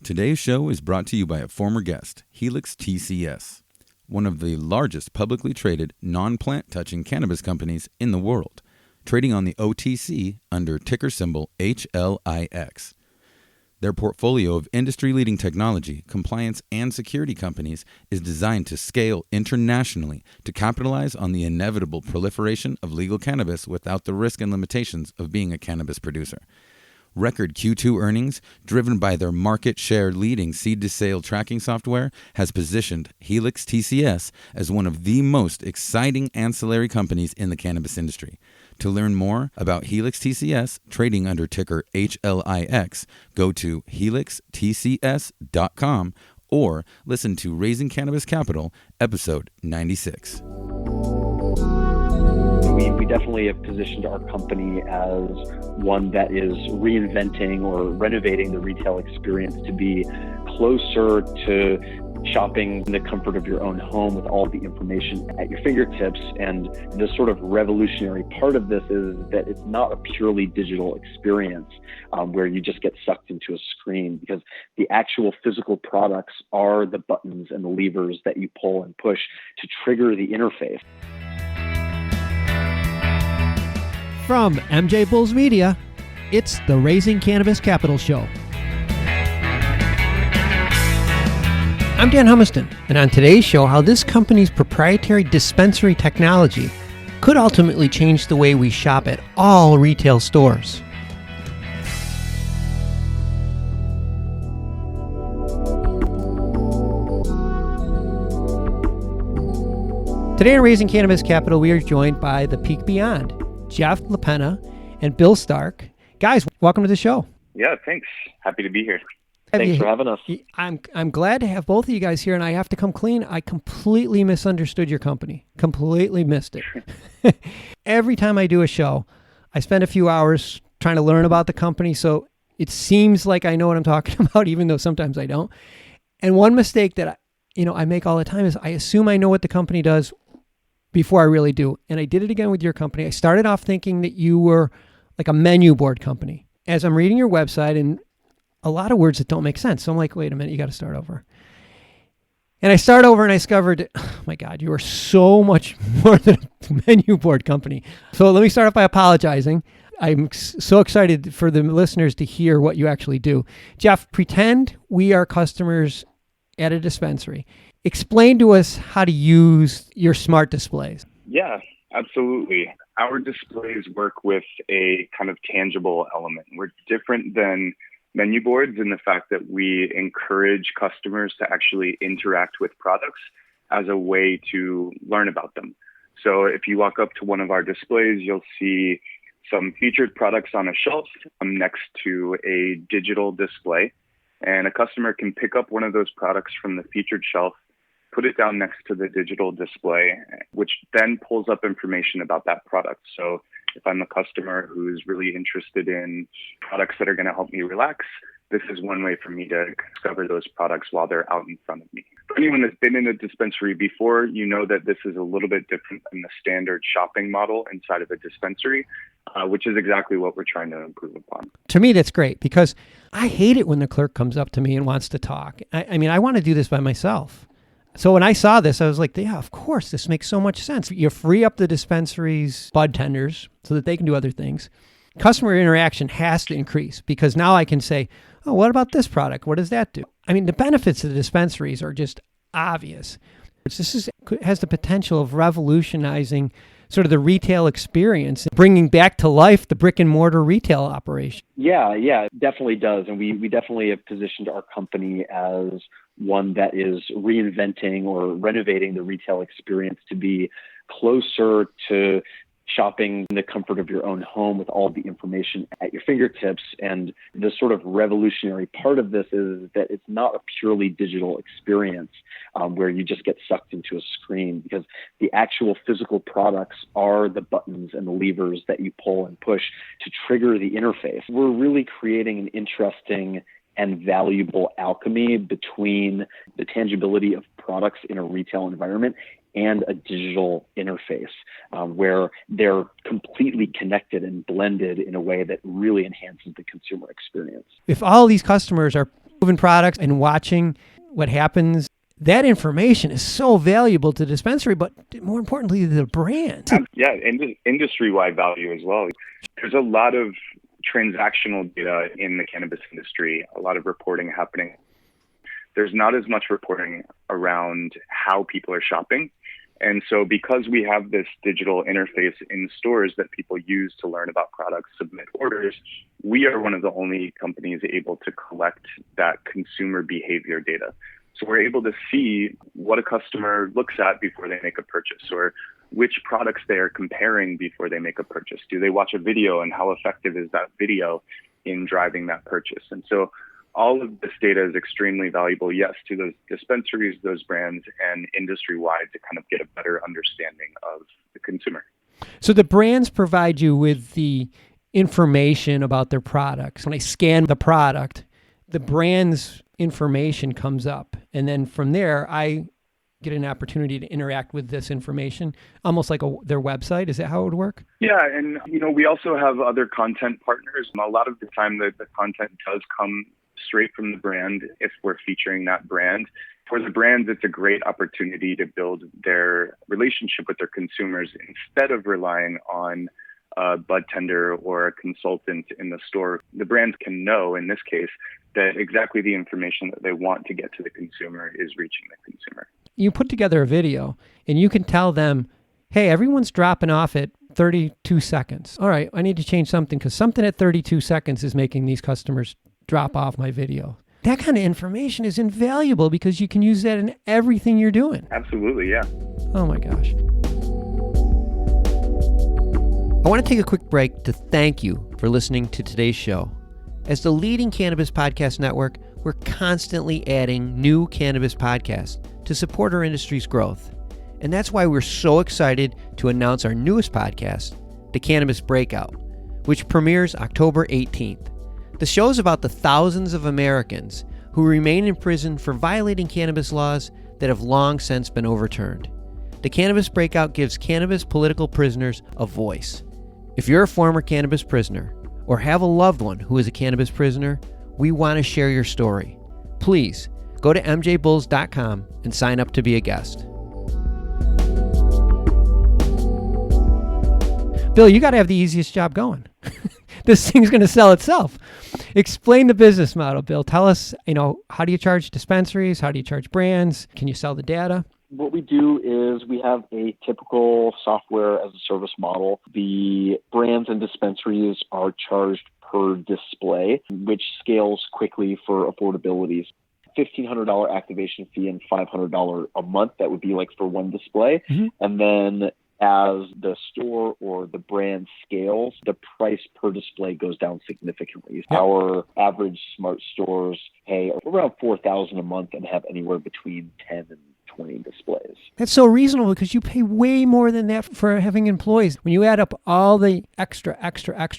Today's show is brought to you by a former guest, Helix TCS, one of the largest publicly traded non-plant touching cannabis companies in the world, trading on the OTC under ticker symbol HLIX. Their portfolio of industry-leading technology, compliance, and security companies is designed to scale internationally to capitalize on the inevitable proliferation of legal cannabis without the risk and limitations of being a cannabis producer. Record Q2 earnings, driven by their market share leading seed-to-sale tracking software, has positioned Helix TCS as one of the most exciting ancillary companies in the cannabis industry. To learn more about Helix TCS, trading under ticker HLIX, go to helixtcs.com or listen to Raising Cannabis Capital, episode 96. We definitely have positioned our company as one that is reinventing or renovating the retail experience to be closer to shopping in the comfort of your own home with all the information at your fingertips. And the sort of revolutionary part of this is that it's not a purely digital experience where you just get sucked into a screen, because the actual physical products are the buttons and the levers that you pull and push to trigger the interface. From MJBulls Media, it's the Raising Cannabis Capital Show. I'm Dan Humiston, and on today's show, how this company's proprietary dispensary technology could ultimately change the way we shop at all retail stores. Today on Raising Cannabis Capital, we are joined by the Peak Beyond, Jeff LaPena and Bill Stark. Guys, welcome to the show. Yeah, thanks. Happy to be here. Thanks for having us. I'm glad to have both of you guys here, and I have to come clean. I completely misunderstood your company. Completely missed it. Every time I do a show, I spend a few hours trying to learn about the company, so it seems like I know what I'm talking about, even though sometimes I don't. And one mistake that I make all the time is I assume I know what the company does before I really do. And I did it again with your company. I started off thinking that you were like a menu board company. As I'm reading your website, and a lot of words that don't make sense. So I'm like, wait a minute, you got to start over. And I start over and I discovered, oh my God, you are so much more than a menu board company. So let me start off by apologizing. I'm so excited for the listeners to hear what you actually do. Jeff, pretend we are customers at a dispensary. Explain to us how to use your smart displays. Yeah, absolutely. Our displays work with a kind of tangible element. We're different than menu boards in the fact that we encourage customers to actually interact with products as a way to learn about them. So if you walk up to one of our displays, you'll see some featured products on a shelf next to a digital display. And a customer can pick up one of those products from the featured shelf, put it down next to the digital display, which then pulls up information about that product. So if I'm a customer who's really interested in products that are going to help me relax, this is one way for me to discover those products while they're out in front of me. For anyone that's been in a dispensary before, you know that this is a little bit different than the standard shopping model inside of a dispensary, which is exactly what we're trying to improve upon. To me, that's great, because I hate it when the clerk comes up to me and wants to talk. I mean, I want to do this by myself. So when I saw this, I was like, yeah, of course, this makes so much sense. You free up the dispensary's bud tenders so that they can do other things. Customer interaction has to increase, because now I can say, oh, what about this product? What does that do? I mean, the benefits of the dispensaries are just obvious. This has the potential of revolutionizing sort of the retail experience, bringing back to life the brick and mortar retail operation. Yeah, it definitely does. And we definitely have positioned our company as one that is reinventing or renovating the retail experience to be closer to shopping in the comfort of your own home with all the information at your fingertips. And the sort of revolutionary part of this is that it's not a purely digital experience where you just get sucked into a screen, because the actual physical products are the buttons and the levers that you pull and push to trigger the interface. We're really creating an interesting and valuable alchemy between the tangibility of products in a retail environment and a digital interface where they're completely connected and blended in a way that really enhances the consumer experience. If all these customers are moving products and watching what happens. That information is so valuable to the dispensary, but more importantly, to the brand. Yeah, industry-wide value as well. There's a lot of transactional data in the cannabis industry, a lot of reporting happening. There's not as much reporting around how people are shopping. And so because we have this digital interface in stores that people use to learn about products, submit orders, we are one of the only companies able to collect that consumer behavior data. So we're able to see what a customer looks at before they make a purchase, or which products they are comparing before they make a purchase. Do they watch a video, and how effective is that video in driving that purchase? And so all of this data is extremely valuable, yes, to those dispensaries, those brands, and industry-wide to kind of get a better understanding of the consumer. So the brands provide you with the information about their products. When I scan the product, the brand's information comes up. And then from there, I get an opportunity to interact with this information, almost like their website. Is that how it would work? Yeah, and we also have other content partners. And a lot of the time, the content does come straight from the brand if we're featuring that brand. For the brands, it's a great opportunity to build their relationship with their consumers instead of relying on a bud tender or a consultant in the store. The brands can know, in this case, that exactly the information that they want to get to the consumer is reaching the consumer. You put together a video and you can tell them, hey, everyone's dropping off at 32 seconds. All right, I need to change something because something at 32 seconds is making these customers drop off my video. That kind of information is invaluable because you can use that in everything you're doing. Absolutely, yeah. Oh my gosh. I want to take a quick break to thank you for listening to today's show. As the leading cannabis podcast network, we're constantly adding new cannabis podcasts to support our industry's growth. And that's why we're so excited to announce our newest podcast, The Cannabis Breakout, which premieres October 18th. The show is about the thousands of Americans who remain in prison for violating cannabis laws that have long since been overturned. The Cannabis Breakout gives cannabis political prisoners a voice. If you're a former cannabis prisoner or have a loved one who is a cannabis prisoner, we want to share your story. Please go to MJBulls.com and sign up to be a guest. Bill, you got to have the easiest job going. This thing's going to sell itself. Explain the business model, Bill. Tell us, how do you charge dispensaries? How do you charge brands? Can you sell the data? What we do is we have a typical software as a service model. The brands and dispensaries are charged per display, which scales quickly for affordability. $1,500 activation fee and $500 a month. That would be like for one display. Mm-hmm. And then as the store or the brand scales, the price per display goes down significantly. Yep. Our average smart stores pay around $4,000 a month and have anywhere between 10 and 20 displays. That's so reasonable because you pay way more than that for having employees. When you add up all the extra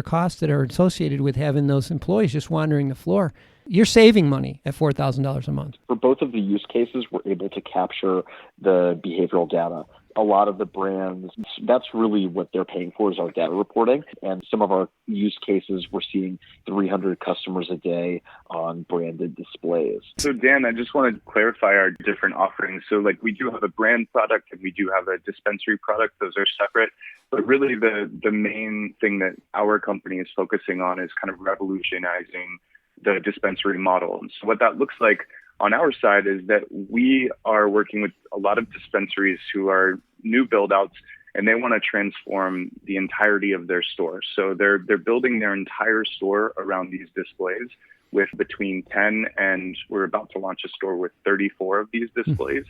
costs that are associated with having those employees just wandering the floor, you're saving money at $4,000 a month. For both of the use cases, we're able to capture the behavioral data. A lot of the brands, that's really what they're paying for is our data reporting. And some of our use cases, we're seeing 300 customers a day on branded displays. So Dan, I just want to clarify our different offerings. So we do have a brand product and we do have a dispensary product. Those are separate. But really the main thing that our company is focusing on is kind of revolutionizing the dispensary model. And so what that looks like on our side is that we are working with a lot of dispensaries who are new build-outs and they want to transform the entirety of their store. So they're building their entire store around these displays with between 10 and we're about to launch a store with 34 of these displays.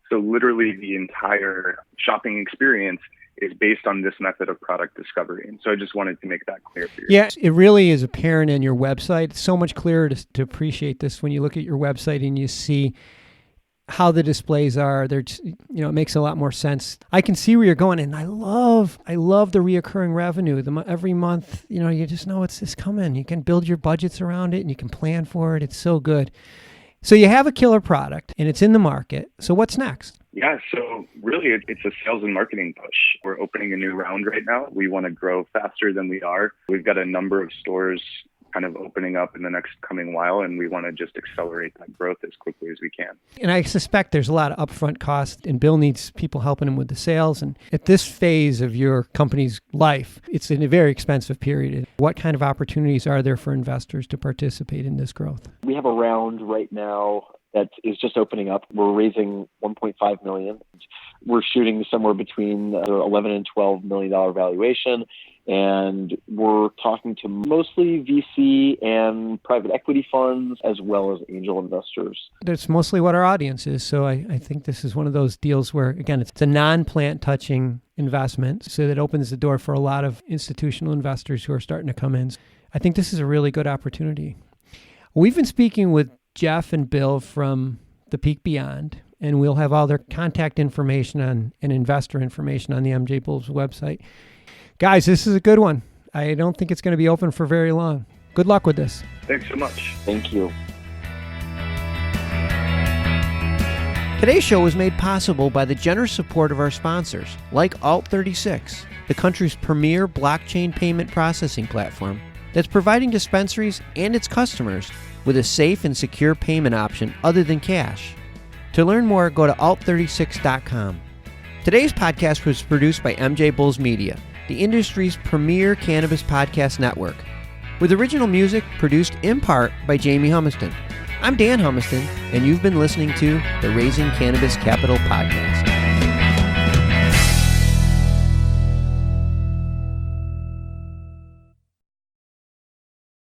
So literally the entire shopping experience is based on this method of product discovery. And so I just wanted to make that clear for you. Yeah, it really is apparent in your website. It's so much clearer to appreciate this when you look at your website and you see how the displays are. They're just, it makes a lot more sense. I can see where you're going, and I love the reoccurring revenue. Every month, you just know it's just coming. You can build your budgets around it, and you can plan for it. It's so good. So you have a killer product, and it's in the market. So what's next? Yeah, so really it's a sales and marketing push. We're opening a new round right now. We want to grow faster than we are. We've got a number of stores kind of opening up in the next coming while, and we want to just accelerate that growth as quickly as we can. And I suspect there's a lot of upfront costs, and Bill needs people helping him with the sales. And at this phase of your company's life, it's in a very expensive period. What kind of opportunities are there for investors to participate in this growth? We have a round right now that is just opening up. We're raising $1.5 million. We're shooting somewhere between $11 and $12 million valuation. And we're talking to mostly VC and private equity funds, as well as angel investors. That's mostly what our audience is. So I think this is one of those deals where, again, it's a non-plant touching investment. So that opens the door for a lot of institutional investors who are starting to come in. I think this is a really good opportunity. We've been speaking with Jeff and Bill from The Peak Beyond, and we'll have all their contact information and investor information on the MJBulls website. Guys, this is a good one. I don't think it's going to be open for very long. Good luck with this. Thanks so much. Thank you. Today's show was made possible by the generous support of our sponsors, like Alt36, the country's premier blockchain payment processing platform that's providing dispensaries and its customers with a safe and secure payment option other than cash. To learn more, go to alt36.com. Today's podcast was produced by MJBulls Media, the industry's premier cannabis podcast network, with original music produced in part by Jamie Humiston. I'm Dan Humiston, and you've been listening to the Raising Cannabis Capital podcast.